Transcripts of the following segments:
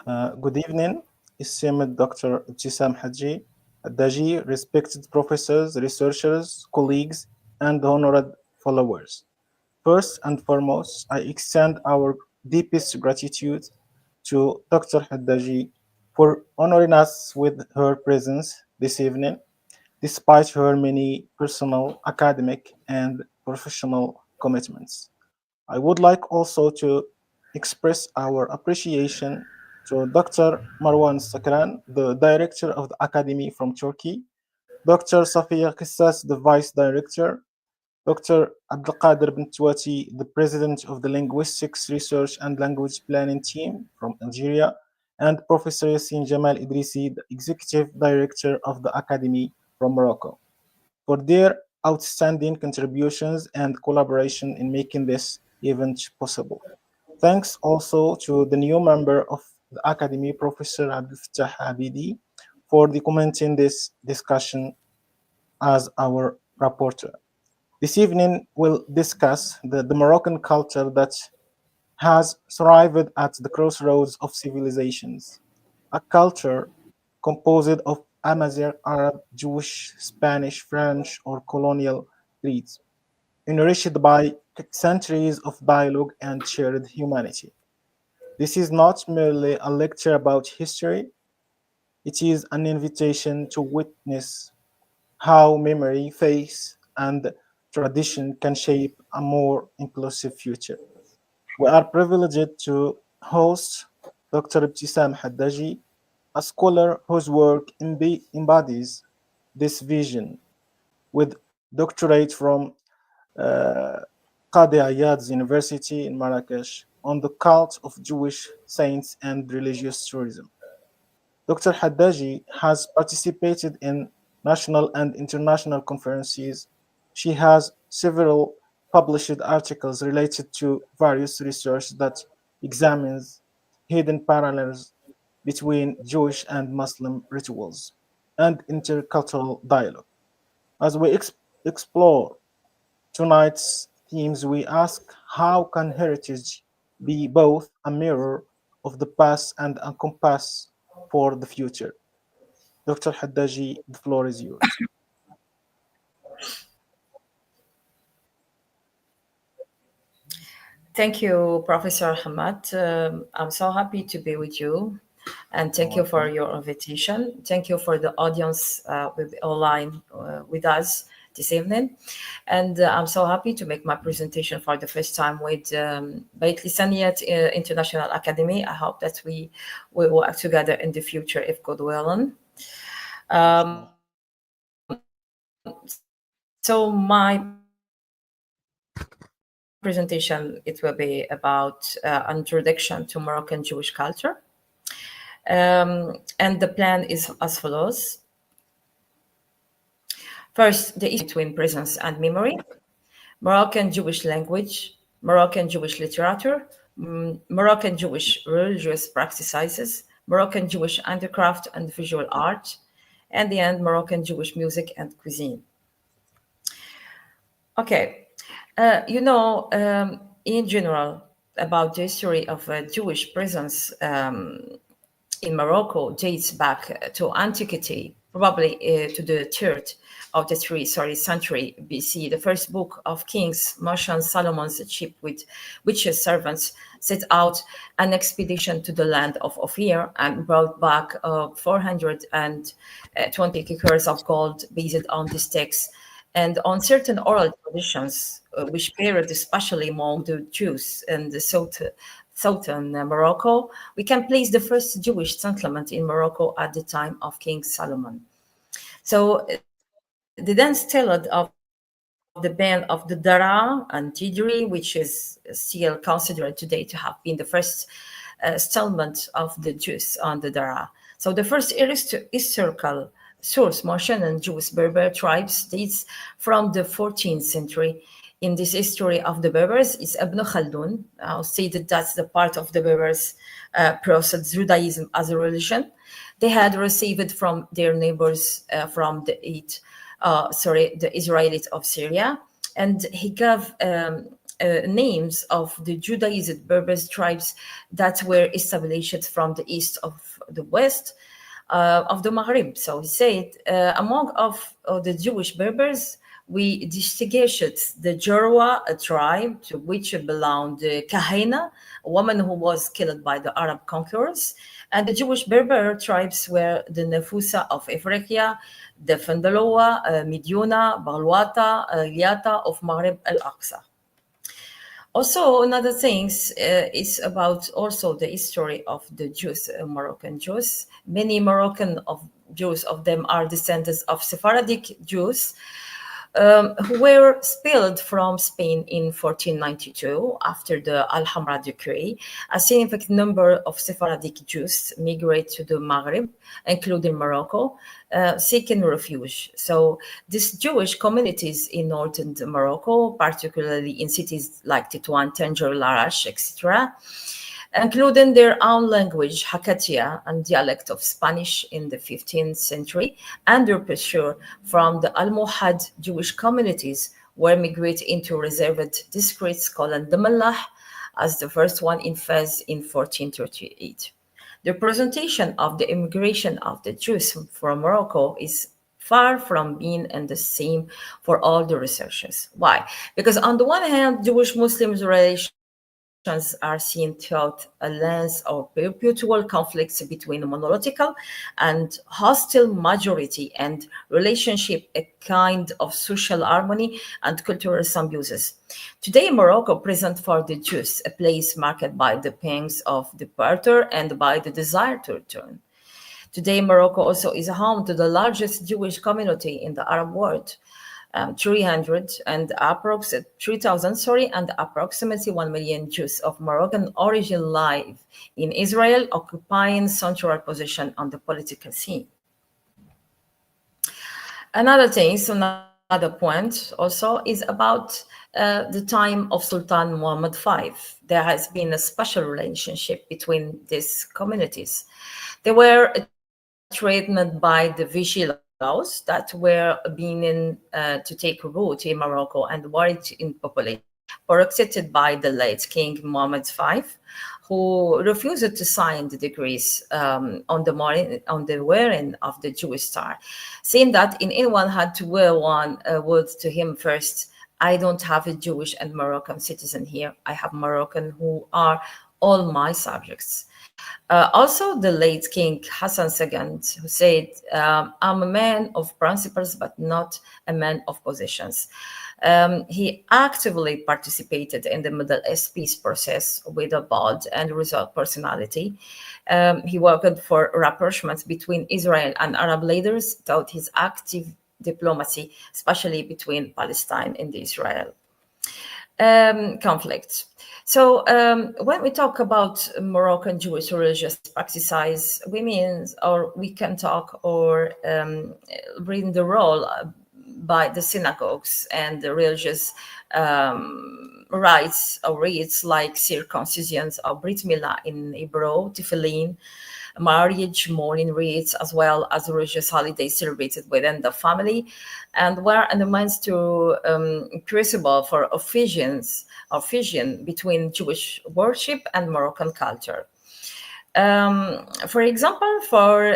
Good evening, esteemed Dr. Ibtissam Haddaji, respected professors, researchers, colleagues, and honored followers. First and foremost, I extend our deepest gratitude to Dr. Haddaji for honoring us with her presence this evening, despite her many personal, academic, and professional commitments. I would like also to express our appreciation to Dr. Marwan Sakran, the director of the Academy from Turkey, Dr. Safia Kissas, the vice director, Dr. Abdelkader Bentouati, the president of the Linguistics Research and Language Planning team from Algeria, and Professor Yassin Jamal Idrisi, the executive director of the Academy from Morocco, for their outstanding contributions and collaboration in making this event possible. Thanks also to the new member of the Academy, Professor Abdel Fattah Habidi, for commenting this discussion as our rapporteur. This evening, we'll discuss the Moroccan culture that has thrived at the crossroads of civilizations, a culture composed of Amazigh, Arab, Jewish, Spanish, French, or colonial creeds, enriched by centuries of dialogue and shared humanity. This is not merely a lecture about history, it is an invitation to witness how memory, faith, and tradition can shape a more inclusive future. We are privileged to host Dr. Ibtissam Haddaji, a scholar whose work embodies this vision, with doctorate from uh, Cadi Ayyad's University in Marrakesh on the cult of Jewish saints and religious tourism. Dr. Haddaji has participated in national and international conferences. She has several published articles related to various research that examines hidden parallels between Jewish and Muslim rituals and intercultural dialogue. As we explore tonight's themes, we ask, how can heritage be both a mirror of the past and a compass for the future? Dr. Haddaji, the floor is yours. Thank you, Professor Hamad. I'm so happy to be with you, and You're thank you for welcome. your invitation. Thank you for the audience with online with us this evening, and I'm so happy to make my presentation for the first time with Bitlisaniyat International Academy. I hope that we will work together in the future if God willing. Inshallah. So my presentation, it will be about introduction to Moroccan Jewish culture. And the plan is as follows. First, the issue between presence and memory, Moroccan Jewish language, Moroccan Jewish literature, Moroccan Jewish religious practices, Moroccan Jewish handicraft and visual art, and the end, Moroccan Jewish music and cuisine. Okay, in general, about the history of Jewish presence in Morocco dates back to antiquity, probably to the century BC. The first book of Kings, Moshe Solomon's ship with his servants set out an expedition to the land of Ophir and brought back 420 acres of gold based on this text and on certain oral traditions, which appeared especially among the Jews in the southern Morocco. We can place the first Jewish settlement in Morocco at the time of King Solomon. So the dance tale of the band of the Dara and Tidri, which is still considered today to have been the first settlement of the Jews on the Dara. So the first historical source, Moroccan and Jewish Berber tribes, dates from the 14th century. In this history of the Berbers is Ibn Khaldun, stated that's the part of the Berbers processed Judaism as a religion. They had received from their neighbors from the Israelites of Syria, and he gave names of the Judaized Berbers tribes that were established from the east of the west of the Maghrib. So he said, among of the Jewish Berbers, we distinguished the Jorwa tribe, to which belonged Kahina, a woman who was killed by the Arab conquerors. And the Jewish Berber tribes were the Nefusa of Africa, the Fandaloa, Midyuna, Balwata, Liata of Maghrib al-Aqsa. Also, another thing is about also the history of the Jews, Moroccan Jews. Many Moroccan of Jews of them are descendants of Sephardic Jews who were expelled from Spain in 1492 after the Alhambra decree. A significant number of Sephardic Jews migrated to the Maghreb, including Morocco, seeking refuge. So these Jewish communities in northern Morocco, particularly in cities like Tétouan, Tanger, Larache, etc., including their own language, Hakatia, and dialect of Spanish in the 15th century, under pressure from the Almohad Jewish communities, were migrated into reserved districts called the Mallah, as the first one in Fez in 1438. The presentation of the immigration of the Jews from Morocco is far from being and the same for all the researchers. Why? Because on the one hand, Jewish-Muslim relations are seen throughout a lens of perpetual conflicts between monolithical and hostile majority and relationship, a kind of social harmony and cultural symbiosis. Today, Morocco presents for the Jews a place marked by the pangs of departure and by the desire to return. Today, Morocco also is home to the largest Jewish community in the Arab world. 300 and approximately 3,000, and approximately 1 million Jews of Moroccan origin live in Israel, occupying central position on the political scene. Another thing, so another point also is about the time of Sultan Muhammad V. There has been a special relationship between these communities. They were threatened by the Vichy laws that were beginning to take root in Morocco and worried in population, protected by the late King Mohammed V, who refused to sign the decrees on the wearing of the Jewish star, saying that in anyone had to wear one would to him first, I don't have a Jewish and Moroccan citizen here. I have Moroccan who are all my subjects. Also, the late King Hassan II, who said, I'm a man of principles, but not a man of possessions. He actively participated in the Middle East peace process with a bold and resolute personality. He worked for rapprochement between Israel and Arab leaders throughout his active diplomacy, especially between Palestine and Israel. Conflict. So when we talk about Moroccan Jewish religious practices, we mean, or we can talk or read the role by the synagogues and the religious rites or rites like circumcisions or Brit Milah in Hebrew, Tefillin, marriage, mourning rites, as well as religious holidays celebrated within the family, and were an means to crucible for a fusion between Jewish worship and Moroccan culture. For example, for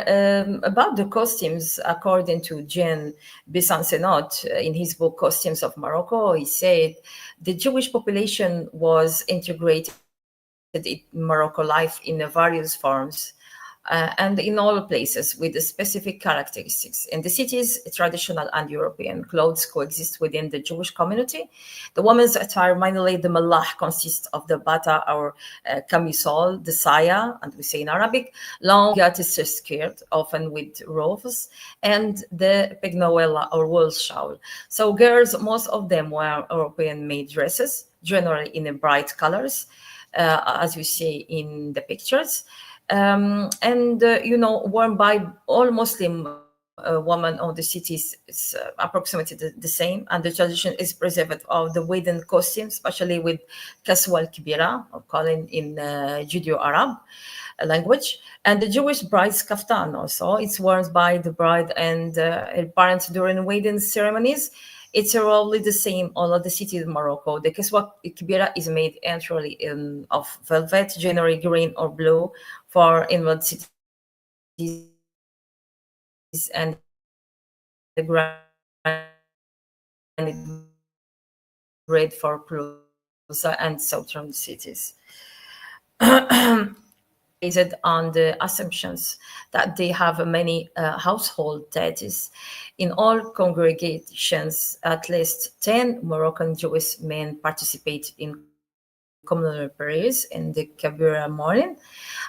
about the costumes, according to Jean Besancenot in his book Costumes of Morocco, he said the Jewish population was integrated in Morocco life in various forms and in all places with specific characteristics. In the cities, traditional and European clothes coexist within the Jewish community. The women's attire, mainly the mallah, consists of the bata or camisole, the saya, and we say in Arabic, long gatis skirt, often with ruffs, and the pignoella or wool shawl. So girls, most of them wear European-made dresses, generally in bright colors, as you see in the pictures. Worn by all Muslim women of the cities is approximately the same, and the tradition is preserved of the wedding costume, especially with kaswa al-kibira, or calling in Judeo-Arab language, and the Jewish bride's kaftan also. It's worn by the bride and her parents during wedding ceremonies. It's roughly the same all of the cities in Morocco. The Kiswa Kibira is made entirely of velvet, generally green or blue for inward cities, and the granite grade for closer and southern cities. Based on the assumptions that they have many household deities. In all congregations, at least 10 Moroccan Jewish men participate in communal prayers in the Kabira morning,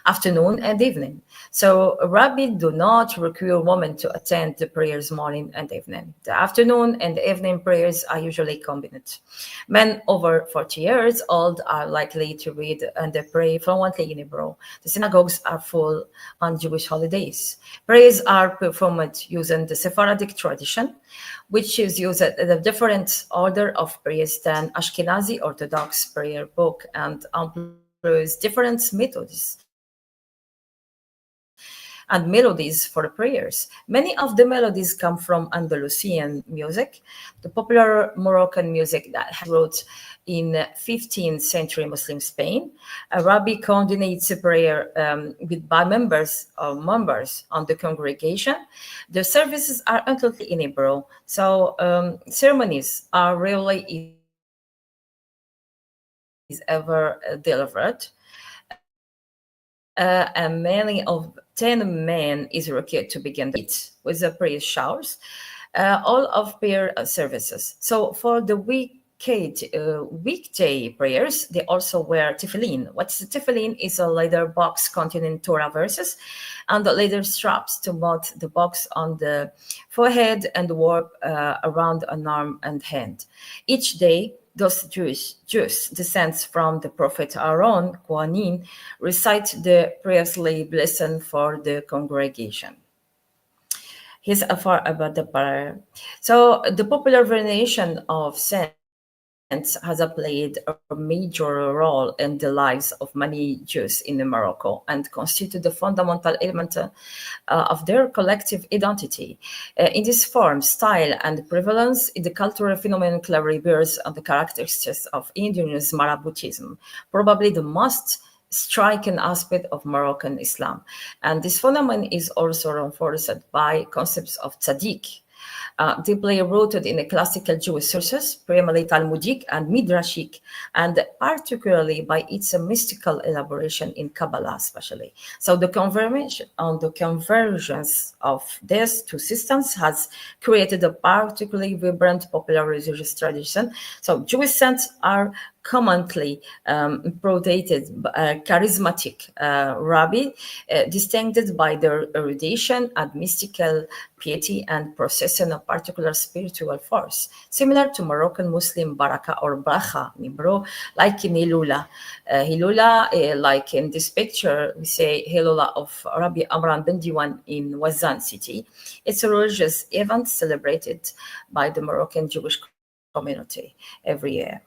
afternoon, and evening. So rabbi do not require women to attend the prayers morning and evening. The afternoon and evening prayers are usually combined. Men over 40 years old are likely to read and pray fluently in Hebrew. The synagogues are full on Jewish holidays. Prayers are performed using the Sephardic tradition, which is used at a different order of prayers than Ashkenazi Orthodox prayer book and employs different methods and melodies for the prayers. Many of the melodies come from Andalusian music, the popular Moroccan music that has its root in 15th century Muslim Spain. Arabic coordinates prayer by members on the congregation. The services are entirely in Hebrew, so ceremonies are rarely is ever delivered. And many of 10 men is required to begin the with the prayer showers, all of prayer services. So for the weekday prayers, they also wear tefillin. What's the tefillin is a leather box containing Torah verses and the leather straps to mount the box on the forehead and warp around an arm and hand. Each day, those Jews descends from the prophet Aaron, Kohanim, recite the priestly blessing for the congregation. Here's a far about the prayer. So the popular veneration of saints has played a major role in the lives of many Jews in Morocco and constitute the fundamental element of their collective identity. In this form, style, and prevalence, the cultural phenomenon clearly bears on the characteristics of indigenous Maraboutism, probably the most striking aspect of Moroccan Islam. And this phenomenon is also reinforced by concepts of tzaddik, deeply rooted in the classical Jewish sources, primarily Talmudic and Midrashic, and particularly by its mystical elaboration in Kabbalah, especially. So the convergence of these two systems has created a particularly vibrant popular religious tradition. So Jewish saints are commonly protected charismatic rabbi, distinguished by their erudition and mystical piety and possessing a particular spiritual force, similar to Moroccan Muslim baraka or bracha in Hebrew, like in Hilula. Hilula, like in this picture, we say Hilula of Rabbi Amran ben Diwan in Wazan city. It's a religious event celebrated by the Moroccan Jewish community every year.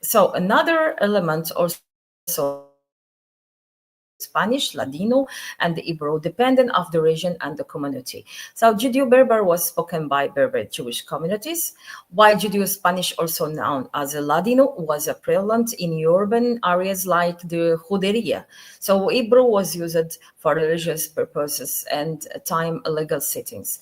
So another element also Spanish, Ladino, and Hebrew, dependent of the region and the community. So Judeo-Berber was spoken by Berber Jewish communities, while Judeo-Spanish, also known as Ladino, was prevalent in urban areas like the Juderia. So Hebrew was used for religious purposes and time legal settings.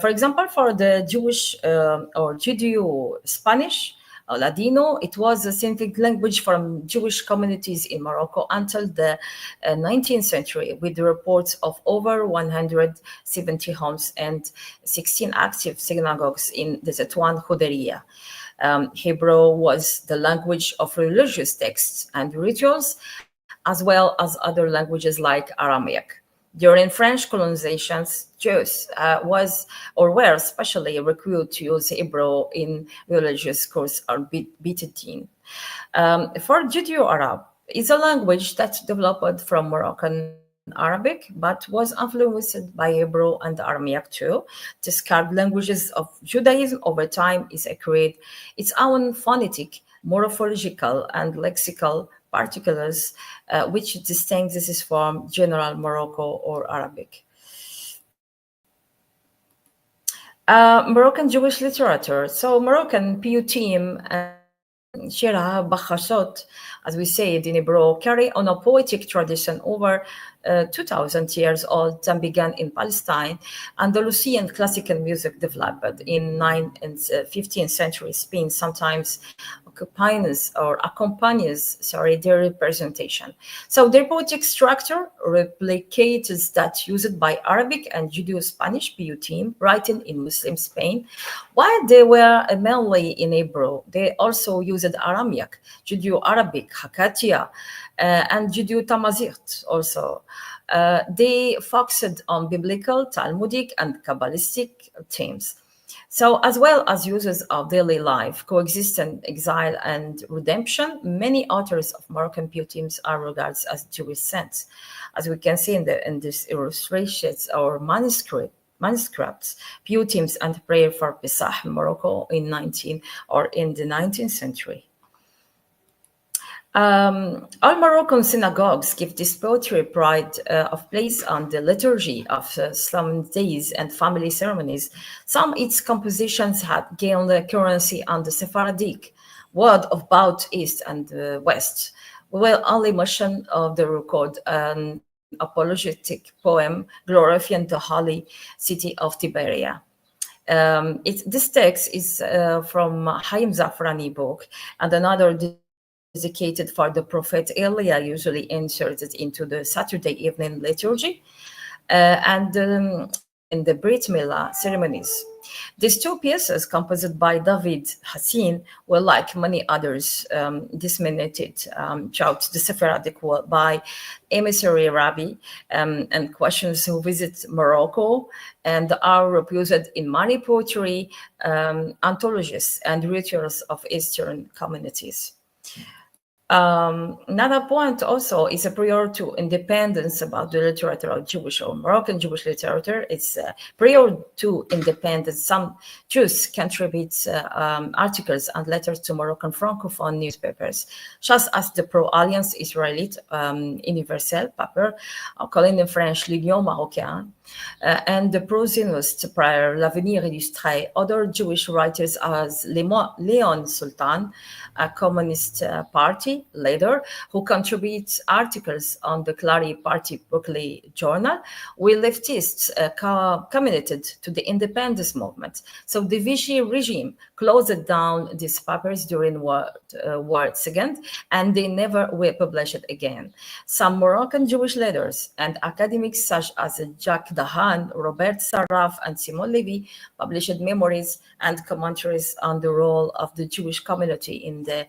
For example, for the Jewish or Judeo-Spanish, Ladino, it was a synthetic language from Jewish communities in Morocco until the 19th century, with reports of over 170 homes and 16 active synagogues in the Tetuan Juderia. Hebrew was the language of religious texts and rituals, as well as other languages like Aramaic. During French colonizations, Jews were especially required to use Hebrew in religious courses or Bittin. For Judeo-Arab, it's a language that developed from Moroccan Arabic, but was influenced by Hebrew and Aramaic too. The scarred languages of Judaism over time is acquired its own phonetic, morphological, and lexical particulars, which distinguishes this from general Morocco or Arabic. Moroccan Jewish literature. So Moroccan PUTM Shira Bachashot, as we say it in Hebrew, carry on a poetic tradition over 2,000 years old and began in Palestine. Andalusian classical music developed in 9th and 15th century Spain, sometimes accompanies their representation. So their poetic structure replicates that used by Arabic and Judeo-Spanish PUTM writing in Muslim Spain. While they were mainly in Hebrew, they also used Aramaic, Judeo-Arabic, Hakkatia, and Judeo-Tamazight also. They focused on biblical, Talmudic, and Kabbalistic themes. So, as well as uses of daily life, coexistence, exile, and redemption, many authors of Moroccan poems are regarded as Jewish saints, as we can see in these illustrations or manuscripts, poems, and prayer for Pesach in Morocco in the 19th century. All Moroccan synagogues give this poetry pride of place on the liturgy of Islam days and family ceremonies. Some its compositions had gained currency on the Sephardic world of both East and West. We will only mention the record an apologetic poem glorifying the holy city of Tiberia. This text is from Haim Zafrani book, and another dedicated for the prophet Elia, usually inserted into the Saturday evening liturgy, and in the Brit Milah ceremonies. These two pieces, composed by David Hassin, were, like many others, disseminated throughout the Sephardic world by emissary rabbi and questions who visit Morocco, and are reproduced in many poetry anthologies and rituals of Eastern communities. Another point also is a prior to independence about the literature of Jewish or Moroccan Jewish literature. It's prior to independence. Some Jews contribute articles and letters to Moroccan Francophone newspapers, such as the pro-Alliance Israelite Universelle paper, calling in French L'Union Marocaine, and the pro-Zionist prior L'Avenir Illustré. Other Jewish writers as Leon Sultan, a Communist Party leader who contributes articles on the Clary Party weekly journal, were leftists committed to the independence movement. So the Vichy regime closed down these papers during World War II, and they never were published again. Some Moroccan Jewish leaders and academics such as Jacques Dahan, Robert Sarraf, and Simon Levy published memoirs and commentaries on the role of the Jewish community in the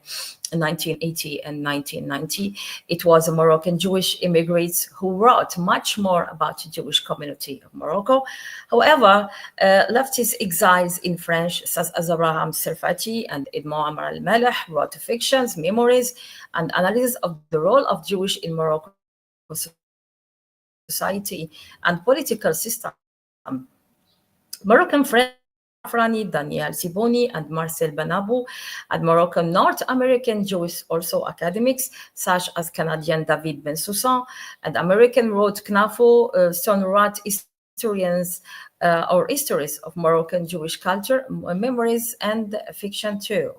1980 and 1990. It was Moroccan Jewish immigrants who wrote much more about the Jewish community of Morocco. However, leftist exiles in French, such as Abraham Serfati and Edmond Amar al-Maleh, wrote fictions, memoirs, and analysis of the role of Jewish in Morocco society and political system. Moroccan French Afrani, Daniel Siboni, and Marcel Benabou, and Moroccan North American Jewish also academics, such as Canadian David Ben Soussan, and American Ruth Knafo, Sonrat historians or histories of Moroccan Jewish culture, memories, and fiction too.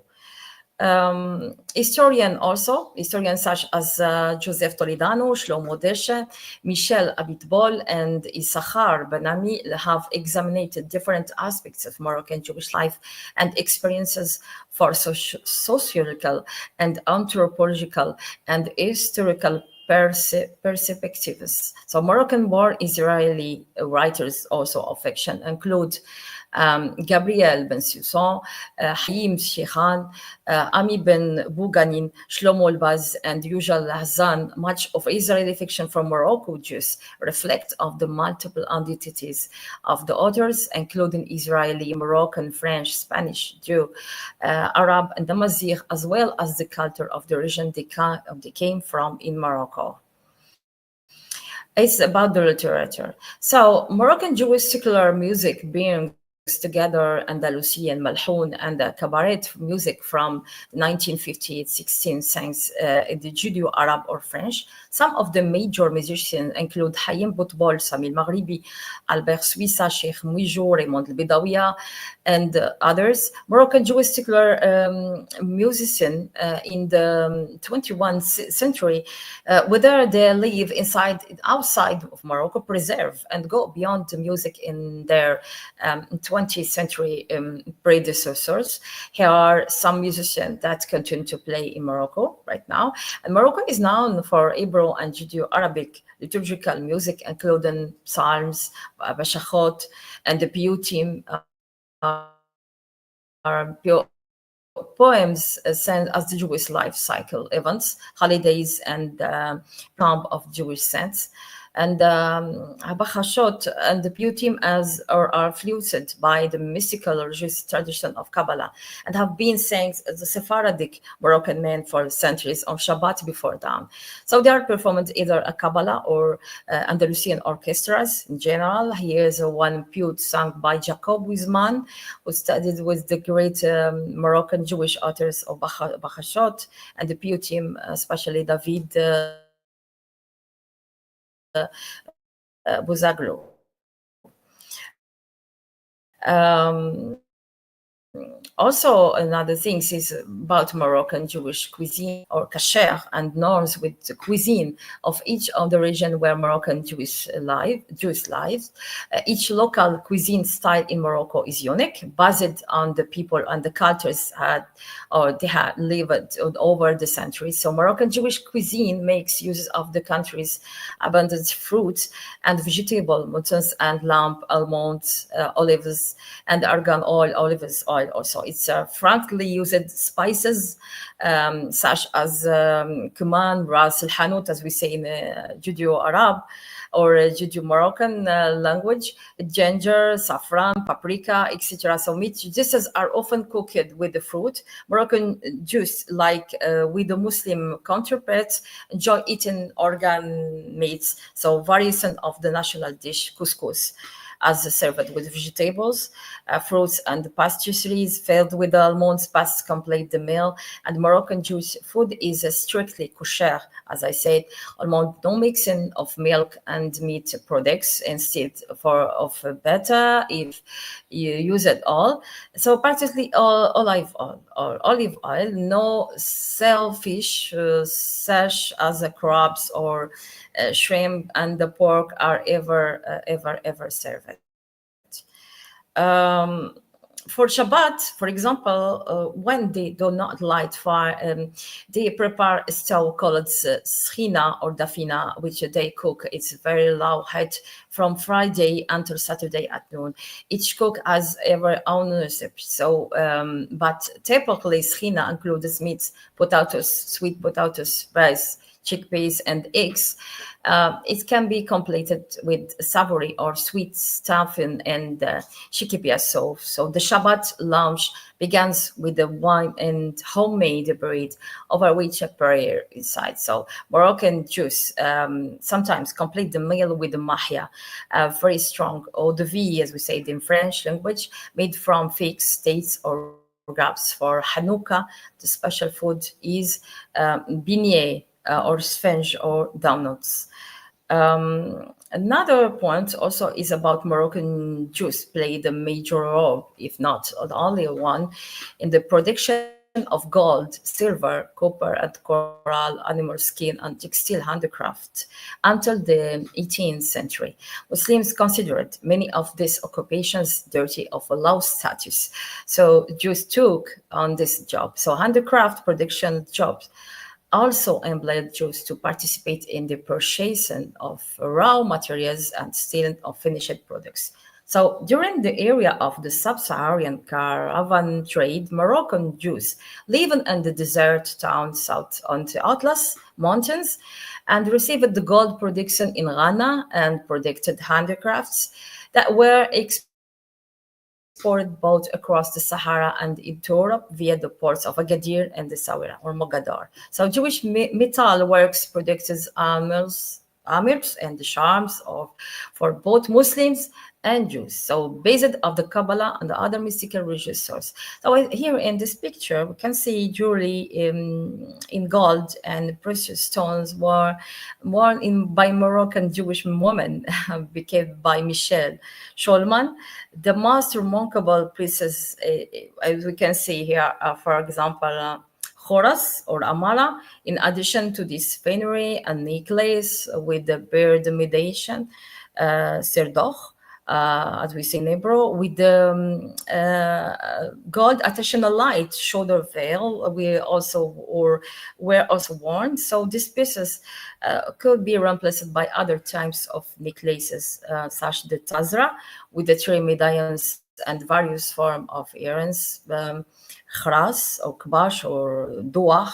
Historians such as Joseph Toledano, Shlomo Deshe, Michel Abitbol, and Issachar Benami have examined different aspects of Moroccan Jewish life and experiences for sociological and anthropological and historical perspectives. So Moroccan-born Israeli writers also of fiction include Gabriel Ben Soussan, Haïm Shekhan, Ami Ben Bouganin, Shlomo Elbaz, and Yujal Hazan. Much of Israeli fiction from Morocco Jews reflect of the multiple identities of the authors, including Israeli, Moroccan, French, Spanish, Jew, Arab, and Amazigh, as well as the culture of the region they came from in Morocco. It's about the literature. So Moroccan Jewish secular music brings together Andalusian malhoun and cabaret music from the 1950s, 16 songs in the Judeo-Arab or French. Some of the major musicians include Hayem Boutbol, Sami Maghribi, Albert Suissa, Sheikh Mouijou, Raymond Bedawiya, and others. Moroccan Jewish secular musicians in the 21st century, whether they live inside, outside of Morocco, preserve and go beyond the music in their 20th century predecessors. Here are some musicians that continue to play in Morocco right now. And Morocco is known for Hebrew and Judeo-Arabic liturgical music, including psalms, bashachot, and the piyutim are poems sent as the Jewish life cycle events, holidays, and camp of Jewish saints. And Habachashot and the piyutim as are fluted by the mystical religious tradition of Kabbalah and have been sang as the Sephardic Moroccan men for centuries on Shabbat before dawn. So they are performed either a Kabbalah or Andalusian orchestras in general. Here's one piyut sung by Jacob Wisman, who studied with the great Moroccan Jewish authors of Bachashot and the piyutim, especially David Buzaglu. Also, another thing is about Moroccan Jewish cuisine or kasher and norms with the cuisine of each of the region where Moroccan Jewish lives. Each local cuisine style in Morocco is unique, based on the people and the cultures they had lived over the centuries. So Moroccan Jewish cuisine makes use of the country's abundant fruits and vegetable, muttons and lamb, almonds, olives, and argan oil, olives oil also. It's frankly used spices such as kuman, ras al hanout, as we say in Judeo-Arab or Judeo-Moroccan language, ginger, saffron, paprika, etc. So meat dishes are often cooked with the fruit. Moroccan Jews, like with the Muslim counterparts, enjoy eating organ meats, so variation of the national dish, couscous, as served with vegetables, fruits, and pastries filled with almonds, pastes complete the meal. And Moroccan Jewish food is strictly kosher, as I said, almost no mixing of milk and meat products instead of better if you use it all. So practically all olive oil, no shellfish such as crabs or shrimp and the pork are ever served. For Shabbat, for example, when they do not light fire, they prepare a stew called schina or dafina, which they cook. It's very low heat from Friday until Saturday at noon. Each cook has their own recipe. So, but typically schina includes meats, potatoes, sweet potatoes, rice, chickpeas, and eggs. It can be completed with savory or sweet stuffing and shikibia sauce. So the Shabbat lunch begins with the wine and homemade bread, over which a prayer inside. So Moroccan Jews sometimes complete the meal with the mahia, a very strong eau de vie, as we say it in French language, made from figs, dates, or grapes. For Hanukkah, the special food is beignet, or sponge or donuts. Another point also is about Moroccan Jews played a major role, if not the only one, in the production of gold, silver, copper, and coral, animal skin, and textile handicraft until the 18th century. Muslims considered many of these occupations dirty of a low status, so Jews took on this job. So handicraft production jobs also employed Jews to participate in the purchasing of raw materials and stealing of finished products. So during the era of the sub-Saharan caravan trade, Moroccan Jews living in the desert towns south on the Atlas Mountains and received the gold production in Ghana and produced handicrafts that were exported both across the Sahara and into Europe via the ports of Agadir and the Sawira or Mogador. So Jewish metal works produced amirs and the charms for both Muslims and Jews. So based of the Kabbalah and the other mystical religious source. So here in this picture, we can see jewelry in gold and precious stones were worn in by Moroccan Jewish women, became by Michelle Scholman. The most remarkable pieces, as we can see here, for example, Horace or Amala, in addition to this venery and necklace with the bird imitation, Serdoch, as we say in Hebrew, with the gold additional light shoulder veil. We also or were also worn. So these pieces could be replaced by other types of necklaces, such the tazra, with the three medallions and various form of earrings, khras or kbash or duach,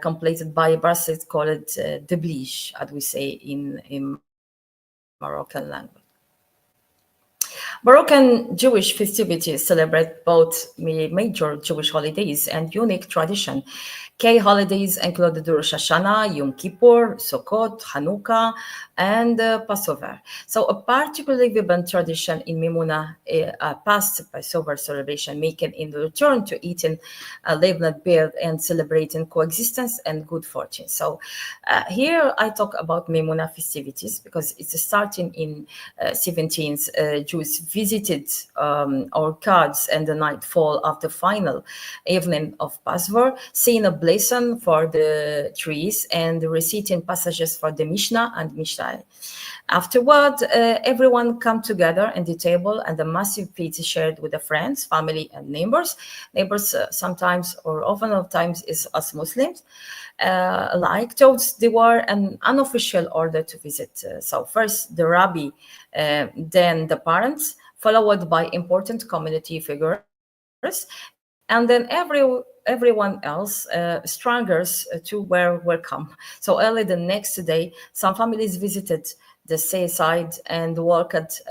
completed by a bracelet called deblige, as we say in Moroccan language. Moroccan Jewish festivities celebrate both major Jewish holidays and unique tradition. Key holidays include the Rosh Hashanah, Yom Kippur, Sukkot, Hanukkah, and Passover. So a particularly vibrant tradition in Mimuna, a past Passover celebration, making in return to eating leavened bread and celebrating coexistence and good fortune. So here I talk about Mimuna festivities because it's starting in 17th. Jews visited orchards and the nightfall of the final evening of Passover, saying a blessing for the trees and reciting passages for the Mishnah and Mishnah. Afterward, everyone come together at the table and a massive feast shared with the friends, family, and neighbors. Neighbors sometimes or often of times is us Muslims. Like those, they were an unofficial order to visit. So first the rabbi, then the parents, followed by important community figures, and then everyone else, strangers too, were welcome. So early the next day, some families visited the seaside and walked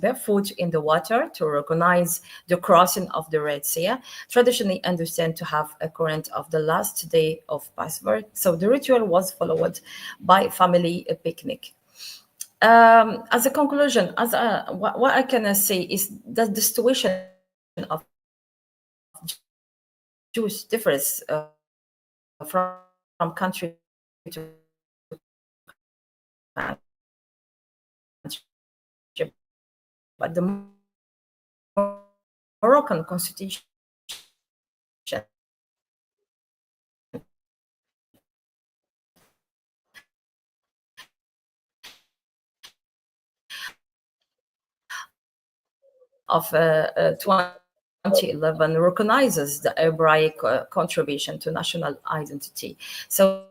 barefoot in the water to recognize the crossing of the Red Sea, traditionally understood to have occurred of the last day of Passover. So the ritual was followed by family picnic. As a conclusion, what I can say is that the situation of Jews differs from country to country, but the Moroccan constitution of 2011 recognizes the Hebraic contribution to national identity. So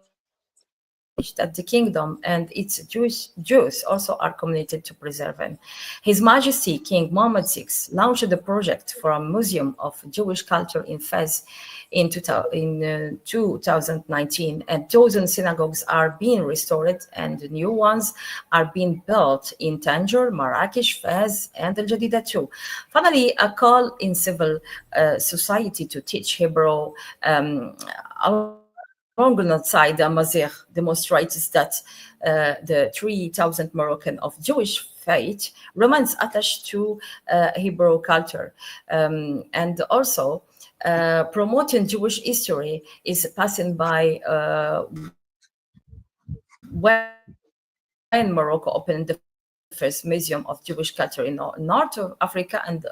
it established that the kingdom and its Jews also are committed to preserving. His Majesty King Mohammed VI launched the project for a museum of Jewish culture in Fez in 2019, and dozen synagogues are being restored and new ones are being built in Tangier, Marrakesh, Fez, and Al Jadida too. Finally, a call in civil society to teach Hebrew alongside the Amazigh demonstrates that the 3,000 Moroccan of Jewish faith remains attached to Hebrew culture. And also, promoting Jewish history is passing by when Morocco opened the first museum of Jewish culture in North of Africa and the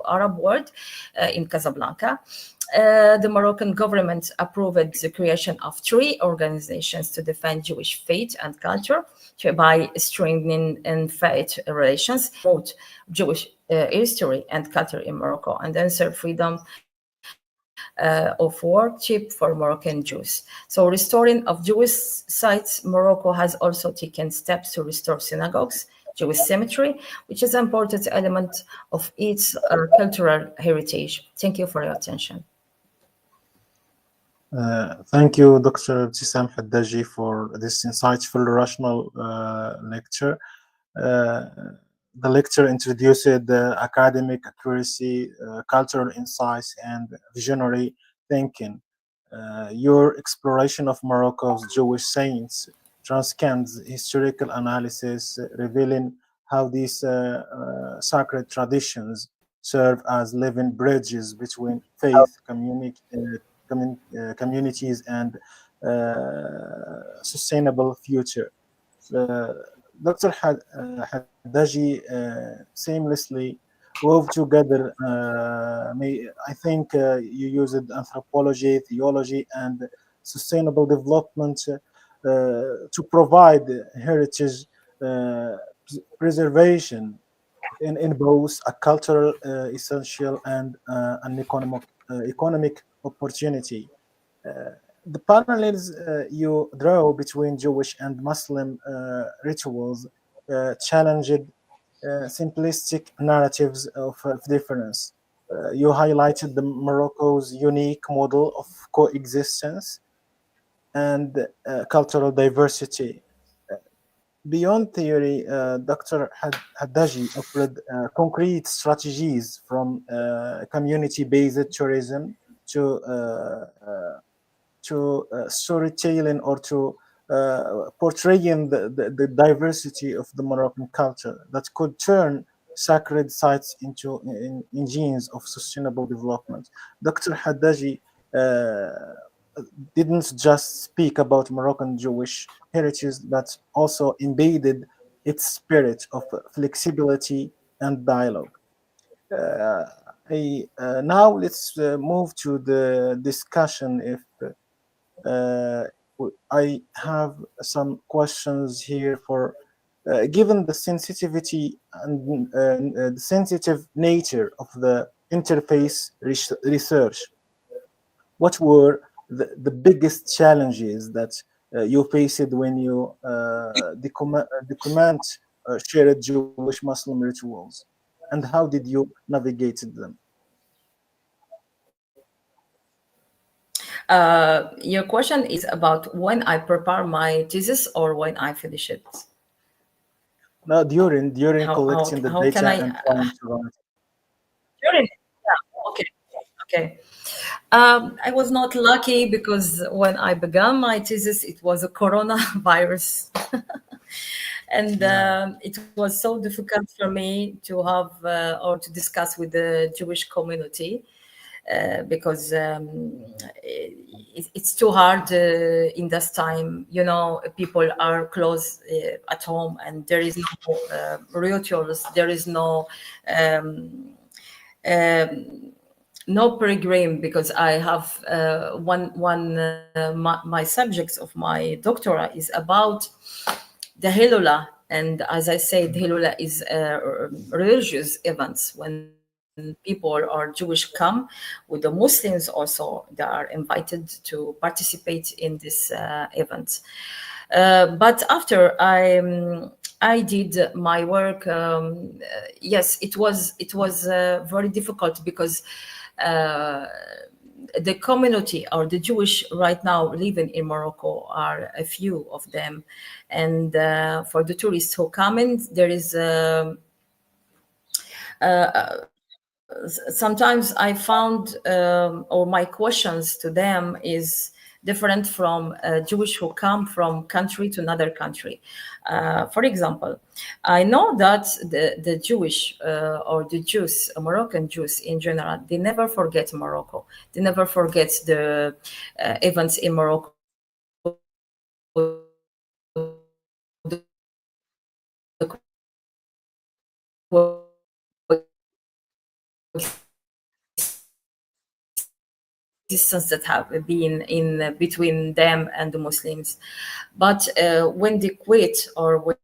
Arab world in Casablanca. The Moroccan government approved the creation of three organizations to defend Jewish faith and culture, by strengthening in faith relations, promote Jewish history and culture in Morocco, and ensure freedom of worship for Moroccan Jews. So restoring of Jewish sites, Morocco has also taken steps to restore synagogues, Jewish cemetery, which is an important element of its cultural heritage. Thank you for your attention. Thank you, Dr. Ibtissam Haddaji, for this insightful rational lecture. Uh, the lecture introduced academic accuracy, cultural insights, and visionary thinking. Your exploration of Morocco's Jewish saints transcends historical analysis, revealing how these sacred traditions serve as living bridges between faith, communities, and sustainable future. Uh, Dr. Haddaji seamlessly wove together, I think you used anthropology, theology, and sustainable development to provide heritage preservation in both a cultural essential and an economic opportunity. Uh, the parallels you draw between Jewish and Muslim rituals challenged simplistic narratives of difference. You highlighted the Morocco's unique model of coexistence and cultural diversity. Beyond theory, Dr. Haddaji offered concrete strategies from community-based tourism to storytelling or to portraying the diversity of the Moroccan culture that could turn sacred sites into engines of sustainable development. Dr. Haddaji didn't just speak about Moroccan Jewish heritage, but also embedded its spirit of flexibility and dialogue. Uh, Now let's move to the discussion. If uh, I have some questions here for, given the sensitivity and the sensitive nature of the interface research, what were the biggest challenges that you faced when you document shared Jewish Muslim rituals, and how did you navigate them? Your question is about when I prepare my thesis or when I finish it. Now, during collecting the How can data I and trying to run it. during yeah, okay, okay. I was not lucky because when I began my thesis, it was a coronavirus, and Yeah, it was so difficult for me to have or to discuss with the Jewish community because it's too hard in this time. You know, people are close at home, and there is no rituals. There is no program because I have my subjects of my doctorate is about the Hilula. And as I said, Hilula is religious events when people or Jewish come with the Muslims also, they are invited to participate in this event. But after I did my work, yes, it was very difficult because uh, the community or the Jewish right now living in Morocco are a few of them, and for the tourists who come in, there is. Sometimes I found or my questions to them is different from Jewish who come from country to another country. For example, I know that the Jewish or the Jews, Moroccan Jews in general, they never forget Morocco. They never forget the events in Morocco, the existence that have been in between them and the Muslims. But when they quit or when they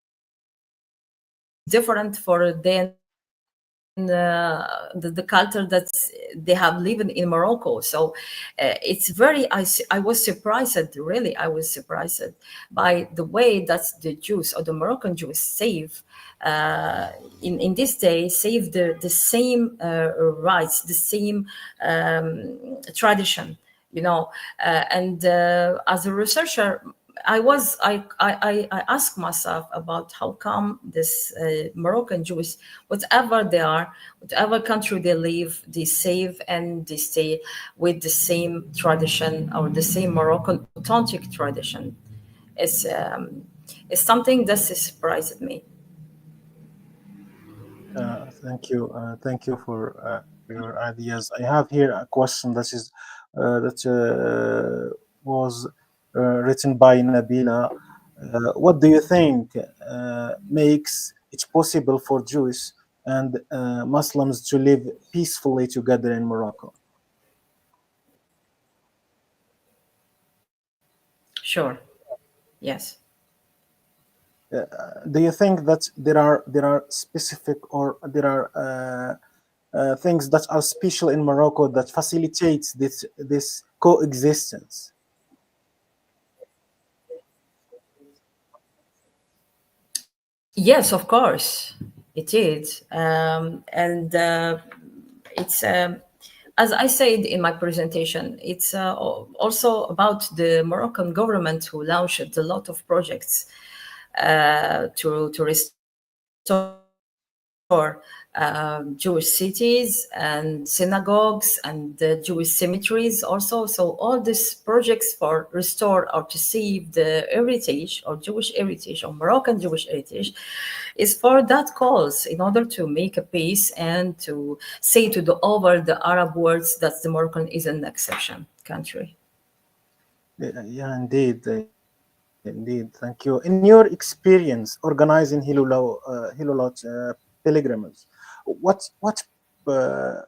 leave, it's different for then the culture that they have lived in Morocco. So it's very, I was surprised, really, I was surprised by the way that the Jews or the Moroccan Jews save uh, in this day, save the same rights, the same tradition, you know. And as a researcher, I ask myself about how come this Moroccan Jews, whatever they are, whatever country they live, they save and they stay with the same tradition or the same Moroccan authentic tradition. It's it's something that surprised me. Thank you for your ideas. I have here a question that was written by Nabila. What do you think makes it possible for Jews and Muslims to live peacefully together in Morocco? Sure. Yes. Do you think that there are specific or there are things that are special in Morocco that facilitates this coexistence? Yes, of course, it is. And it's, as I said in my presentation, it's also about the Moroccan government who launched a lot of projects to restore Jewish cities and synagogues and Jewish cemeteries also. So all these projects for restore or to save the heritage or Jewish heritage or Moroccan Jewish heritage is for that cause in order to make a peace and to say to the over the Arab world that the Moroccan is an exception country. Yeah, indeed. Thank you. In your experience organizing Hilulot pilgrimage, what uh,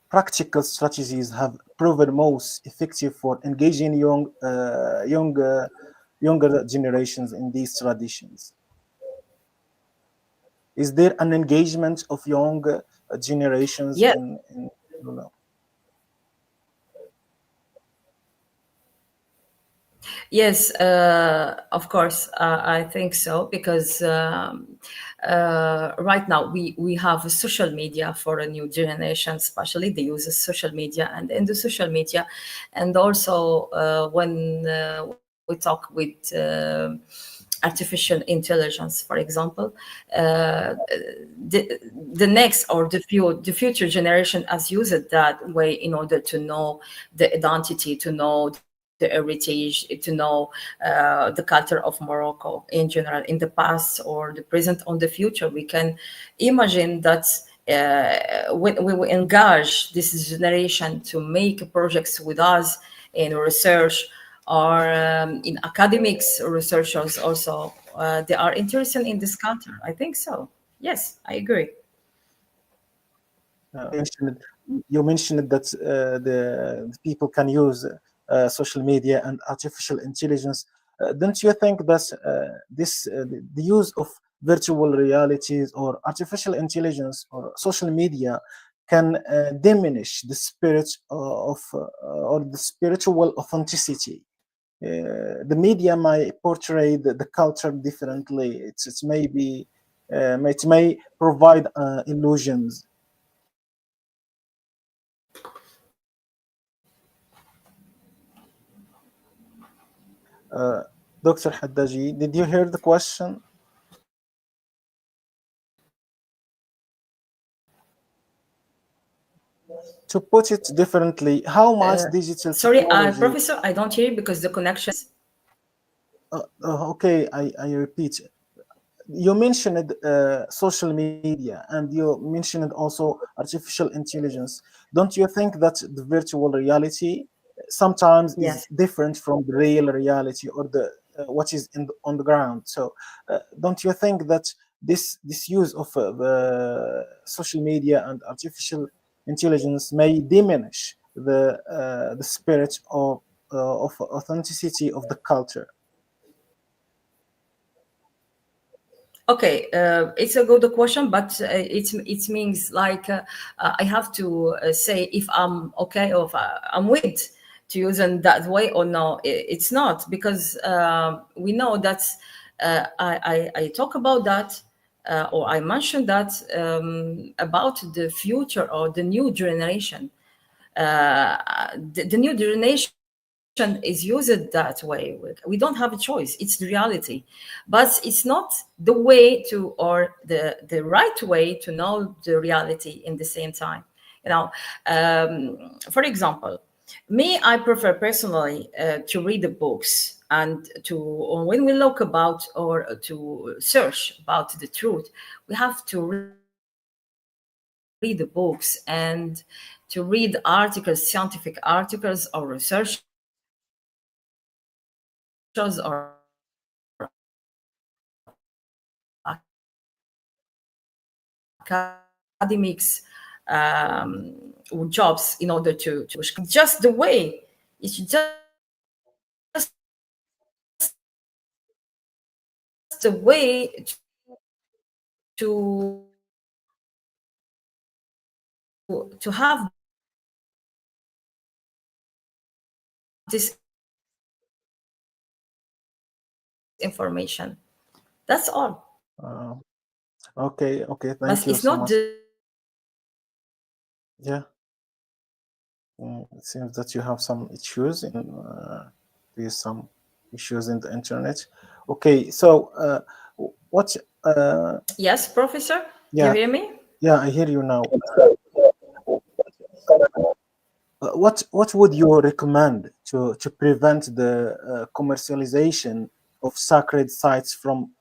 practical strategies have proven most effective for engaging younger generations in these traditions? Is there an engagement of young generations Yes. in Hilulot? Yes, of course, I think so because right now we have a social media for a new generation, especially they use a social media and in the social media, and also when we talk with artificial intelligence, for example, uh, the next or the future generation has used it that way in order to know the identity, to know the heritage, to know the culture of Morocco in general, in the past or the present or the future. We can imagine that when we will engage this generation to make projects with us in research or in academics researchers also, they are interested in this culture. I think so. Yes, I agree. You mentioned that the people can use social media and artificial intelligence. Don't you think that the use of virtual realities or artificial intelligence or social media can diminish the spirit of or the spiritual authenticity? The media might portray the culture differently. It's maybe it may provide illusions. Uh, Dr. Haddaji, did you hear the question? To put it differently, how much digital Sorry, technology? Professor, I don't hear you because the connection is. Okay, I repeat. You mentioned social media and you mentioned also artificial intelligence. Don't you think that the virtual reality sometimes is Yes. different from the real reality or the what is on the ground? So don't you think that this use of social media and artificial intelligence may diminish the spirit of authenticity of the culture? Okay, it's a good question, but it means like I have to say if I'm okay or if I'm with to use in that way or no. It's not because we know that I talk about that or I mentioned that about the future or the new generation. The new generation is used that way. We don't have a choice. It's the reality, but it's not the way to or the right way to know the reality in the same time. You know, for example, me, I prefer personally to read the books and to or when we look about or to search about the truth, we have to read the books read the books and to read articles, scientific articles or researchers or academics jobs in order to just the way it's just the way to have this information. That's all. Uh, okay, okay. But Thank you it's so not much. the Yeah, it seems that you have some issues in there's some issues in the internet. Okay, so what? yes, professor. Do you Yeah, hear me? yeah, I hear you now. What would you recommend to prevent the commercialization of sacred sites from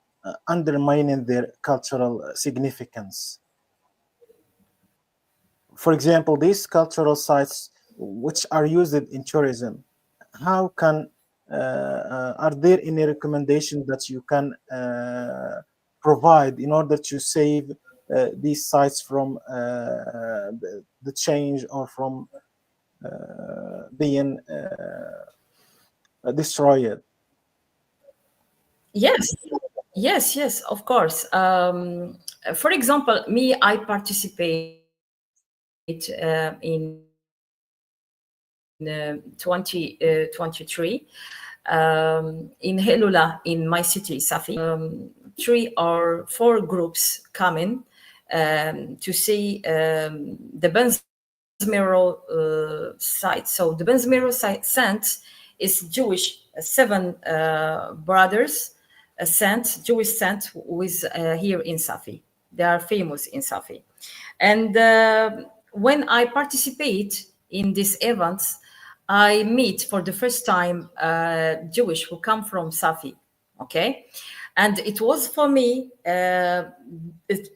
undermining their cultural significance? For example, these cultural sites which are used in tourism, how can are there any recommendation that you can provide in order to save these sites from the change or from being destroyed? Yes, yes, yes, of course. For example, me, I participate in 2023 in Helula, in my city, Safi. 3 or 4 groups coming to see the Benzmiro site. So the Benzmiro saint is Jewish, 7 brothers, a saint, Jewish saint, who is here in Safi. They are famous in Safi. And when I participate in these events, I meet for the first time Jewish who come from Safi. Okay, and it was for me a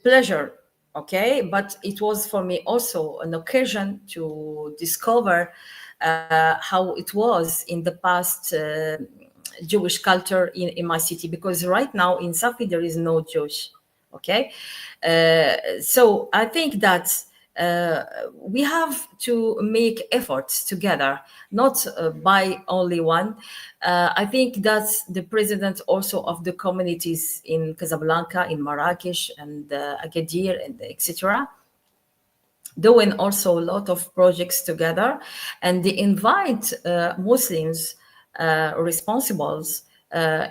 pleasure. Okay, but it was for me also an occasion to discover how it was in the past. Jewish culture in my city, because right now in Safi there is no Jewish. Okay, so I think that we have to make efforts together, not by only one. I think that the president also of the communities in Casablanca, in Marrakesh, and Agadir, and etc., doing also a lot of projects together, and they invite Muslims responsibles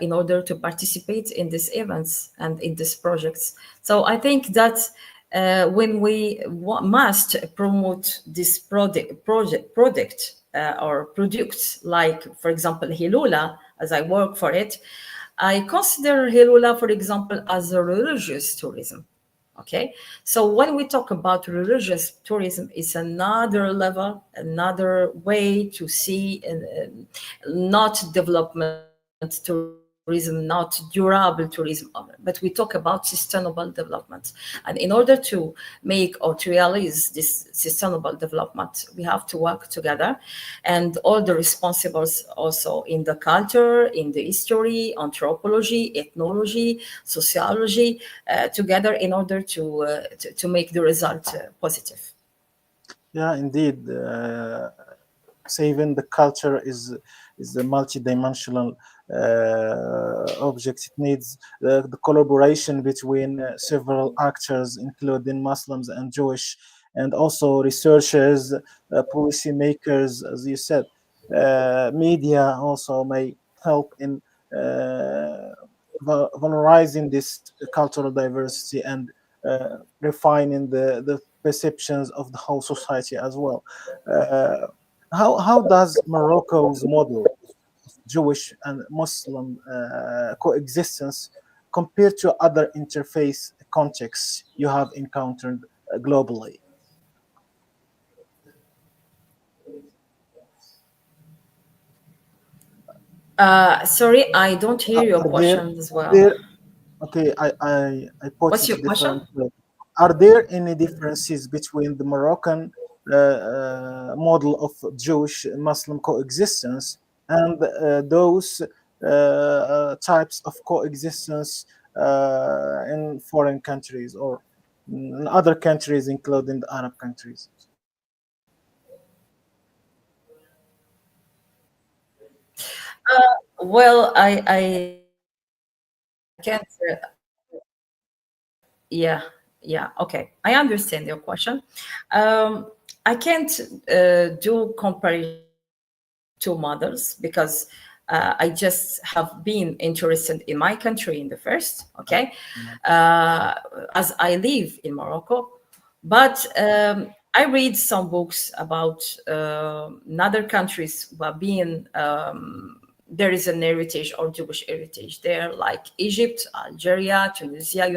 in order to participate in these events and in these projects. So I think that when we must promote this product or products, like for example Hilula, as I work for it, I consider Hilula, for example, as a religious tourism. Okay, so when we talk about religious tourism, it's another level, another way to see, not development tourism, not durable tourism, but we talk about sustainable development. And in order to make or to realize this sustainable development, we have to work together, and all the responsibles also in the culture, in the history, anthropology, ethnology, sociology, together in order to make the result positive. Yeah, indeed. Saving the culture is a multidimensional object. It needs the collaboration between several actors, including Muslims and Jewish, and also researchers, policymakers, as you said. Media also may help in valorizing this cultural diversity and refining the perceptions of the whole society as well. Uh, how does Morocco's model of Jewish and Muslim coexistence compare to other interfaith contexts you have encountered globally? Sorry, I don't hear your Are there question as are well. there okay, I put What's it your question? differently. Are there any differences between the Moroccan model of Jewish Muslim coexistence and those types of coexistence in foreign countries or in other countries, including the Arab countries? Well, I can't. Yeah, yeah. Okay, I understand your question. I can't do comparison between two models because I just have been interested in my country in the first. Okay, as I live in Morocco, but I read some books about other countries who are being there is an heritage or Jewish heritage there, like Egypt, Algeria, Tunisia,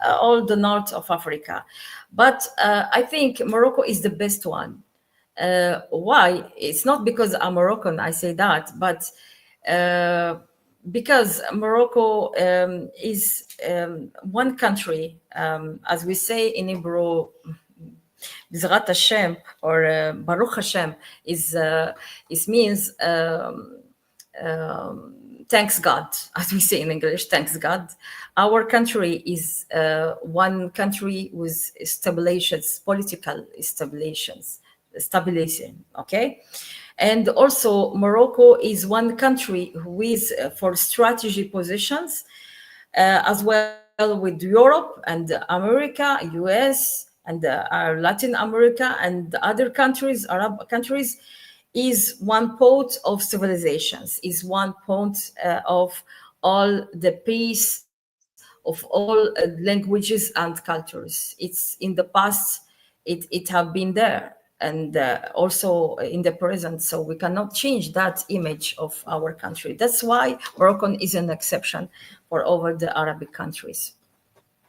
all the north of Africa. But I think Morocco is the best one. Why? It's not because I'm Moroccan, I say that, but uh, because Morocco is one country, as we say in Hebrew, Bizrat Hashem or Baruch Hashem is means thanks God, as we say in English, thanks God. Our country is one country with stabilizations, political stabilization, okay? And also, Morocco is one country who is for strategy positions as well with Europe and America, US, and Latin America and other countries, Arab countries, is one point of civilizations, is one point of all the peace of all languages and cultures. It's in the past, it have been there, and also in the present. So we cannot change that image of our country. That's why Moroccan is an exception for over the Arabic countries.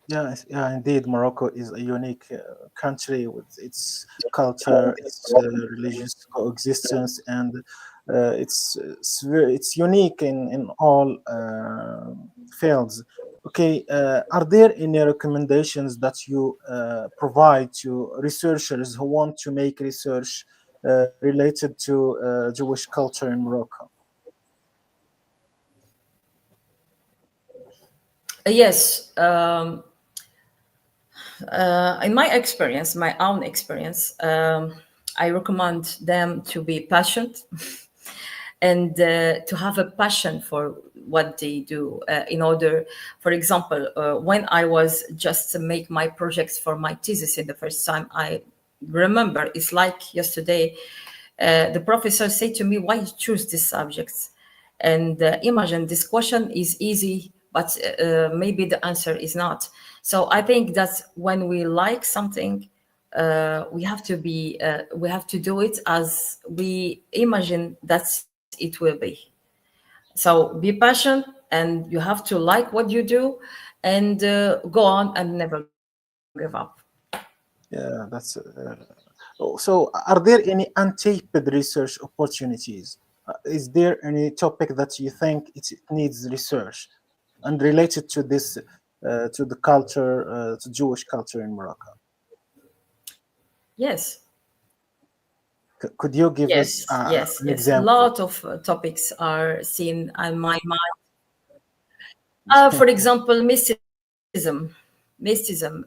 Yeah, yeah, indeed. Morocco is a unique country with its culture, its religious coexistence, and it's unique in all fields. Okay, are there any recommendations that you provide to researchers who want to make research related to Jewish culture in Morocco? Yes, in my experience, my own experience, I recommend them to be patient and to have a passion for what they do in order, for example, when I was just to make my projects for my thesis in the first time, I remember it's like yesterday, the professor said to me, why you choose these subjects? And imagine this question is easy, but maybe the answer is not. So I think that when we like something, we have to do it as we imagine that it will be. So be patient, and you have to like what you do, and go on and never give up. Yeah, that's so. Are there any untapped research opportunities? Is there any topic that you think it needs research and related to this, to the culture, to Jewish culture in Morocco? Yes, Could you give us yes, yes, an yes. A example? lot of topics are seen in my mind. For example, mysticism.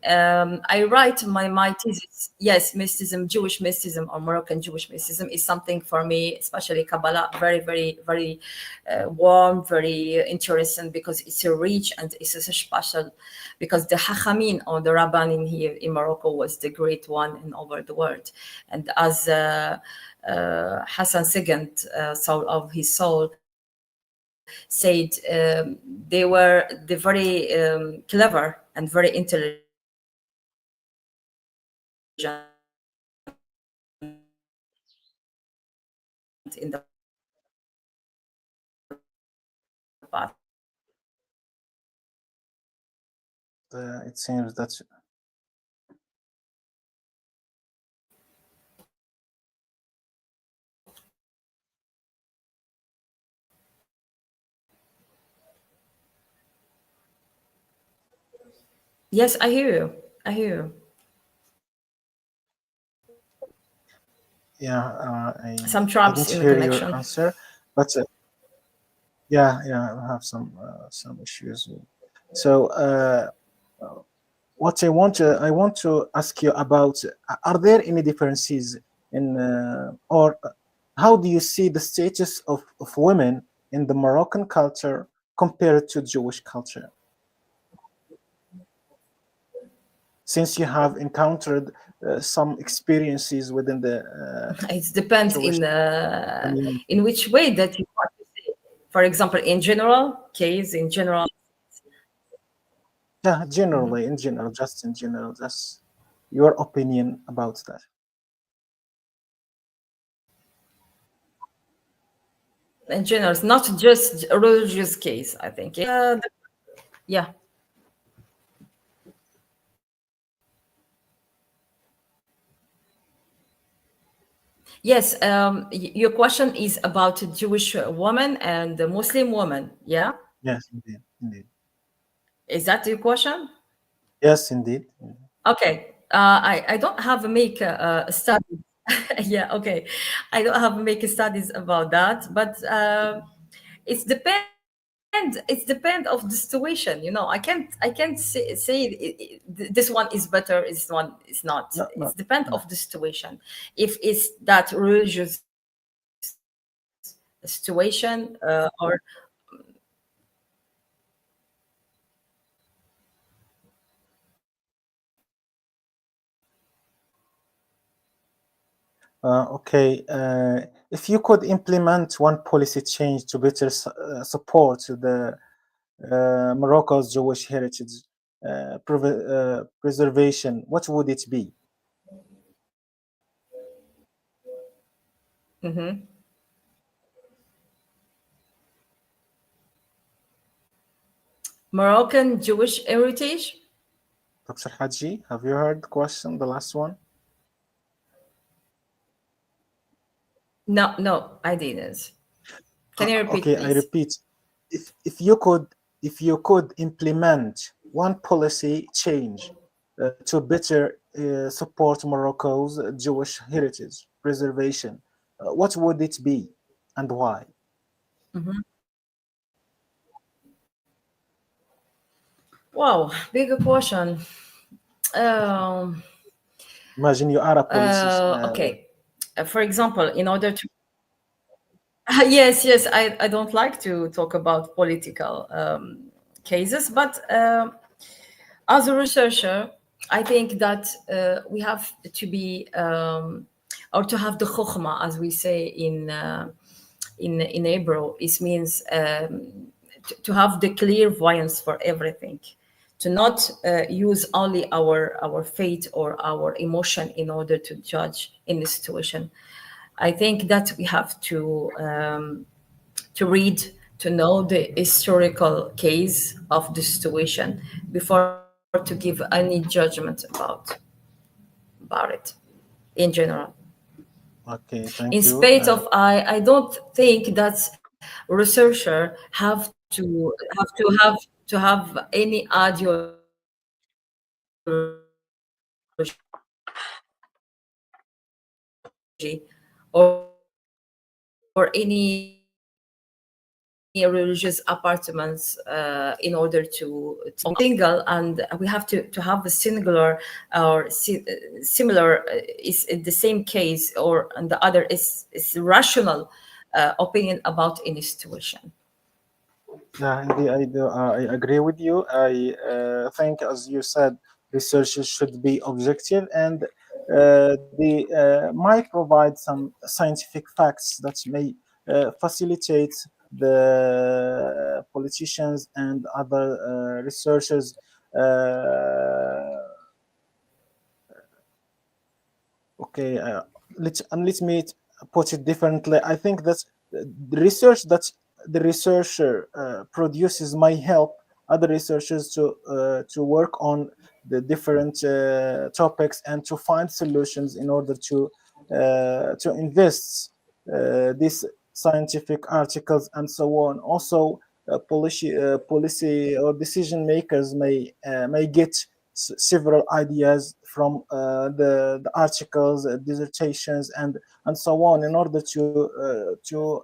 I write my thesis. Yes, mysticism, Jewish mysticism or Moroccan Jewish mysticism is something for me, especially Kabbalah, very, very, very warm, very interesting because it's a rich and it's a special. Because the Hachamin or the Rabbanim here in Morocco was the great one in over the world, and as Hassan II, soul of his soul, said they were the very clever and very intelligent in the past, and also very It seems that Yes, I hear you. I hear you. Yeah, Some I traps didn't in the hear your connection. answer, but yeah, yeah, I have some issues. So, what I want to ask you about: are there any differences in, or how do you see the status of women in the Moroccan culture compared to Jewish culture? Since you have encountered some experiences within the It depends Jewish community. in which way that you want to say. For example, in general case, in general, Yeah, generally, in general, just in general, just your opinion about that. in general, it's not just a religious case. I think. Yeah. Yes. Your question is about a Jewish woman and a Muslim woman. Yeah. Yes, indeed, indeed. Is that your question? Yes, indeed. Okay. I don't have a make a study. Yeah. Okay. I don't have make studies about that, but it's depend of the situation. I can't say this one is better, this one is not. No, It's no, depend of the no. situation. If it's that religious situation, or Okay. If you could implement one policy change to better support the Morocco's Jewish heritage preservation, what would it be? Moroccan Jewish heritage. Dr. Haji, have you heard the question, the last one? No, no, I didn't. Can you repeat, Okay, I please? repeat. If you could implement one policy change to better support Morocco's Jewish heritage preservation, what would it be and why? Wow, bigger question. Um, Imagine you are a policy. okay. For example, in order to yes, yes, I don't like to talk about political cases, but as a researcher, I think that we have to be or to have the chokhmah, as we say in Hebrew. It means to have the clairvoyance for everything, to not use only our faith or our emotion in order to judge in the situation. I think that we have to read, to know the historical case of the situation before to give any judgment about it in general. Okay, In thank you. spite of, I don't think that researcher have any ideology or any religious apartments in order to single, and we have to have a singular or similar is the same case, or and the other is rational opinion about any situation. Yeah, indeed, I do. I agree with you. I think, as you said, researchers should be objective and they might provide some scientific facts that may facilitate the politicians and other researchers uh, Okay, let me put it differently. I think that the research that the researcher produces might help other researchers to work on the different topics and to find solutions in order to invest these scientific articles and so on. Also, policy or decision makers may get several ideas from the articles, dissertations, and so on, in order to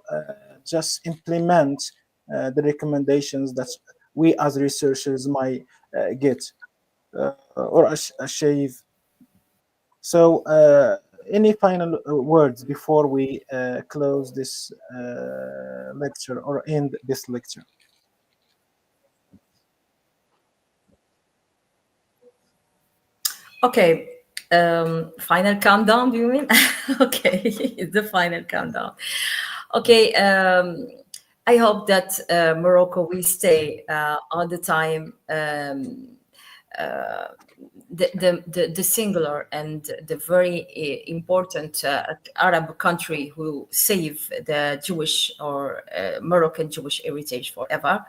just implement the recommendations that we as researchers might get or achieve. So, any final words before we close this lecture or end this lecture? Okay. Final countdown, do you mean? Okay, it's the final countdown. Okay. I hope that Morocco will stay all the time the singular and the very important Arab country who save the Jewish or Moroccan Jewish heritage forever.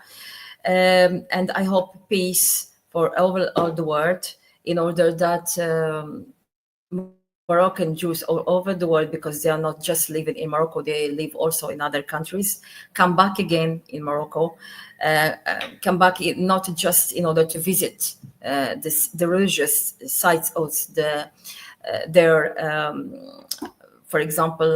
And I hope peace for all the world, in order that Moroccan Jews all over the world, because they are not just living in Morocco, they live also in other countries, come back again in Morocco, come back not just in order to visit the religious sites of their for example,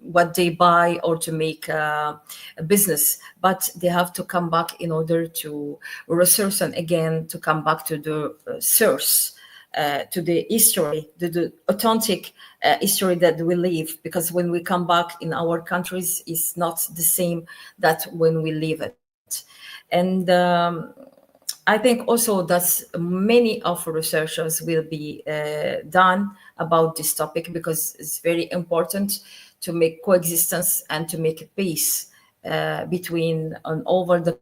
what they buy, or to make a business, but they have to come back in order to research, and again to come back to the source, to the history, the authentic history that we live. Because when we come back in our countries, it's not the same that when we leave it. And I think also that many of researchers will be done about this topic, because it's very important to make coexistence and to make peace between and over the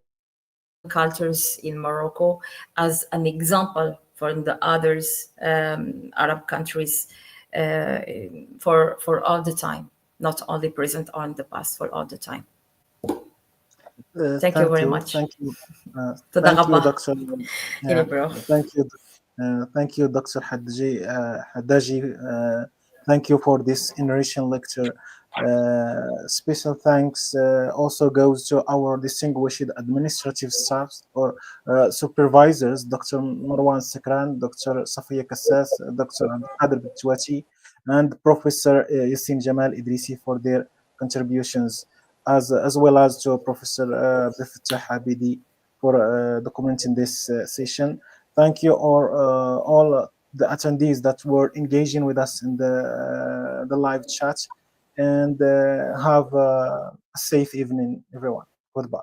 cultures in Morocco, as an example for the others Arab countries for all the time, not only present or in the past, for all the time. Thank you Thank very you, much. thank you, تدا thank you, غبا Doctor. Yeah, إلي برو. thank you, Doctor Haddaji. Thank you for this enriching lecture. Special thanks also goes to our distinguished administrative staff or supervisors, Dr. Marwan Sekran, Dr. Safiya Kassas, Dr. Abdulkader Bitwati, and Professor Yassin Jamal Idrisi for their contributions, as well as to Professor Bifatah Habidi for documenting this session. Thank you all the attendees that were engaging with us in the live chat, and have a safe evening, everyone. Goodbye.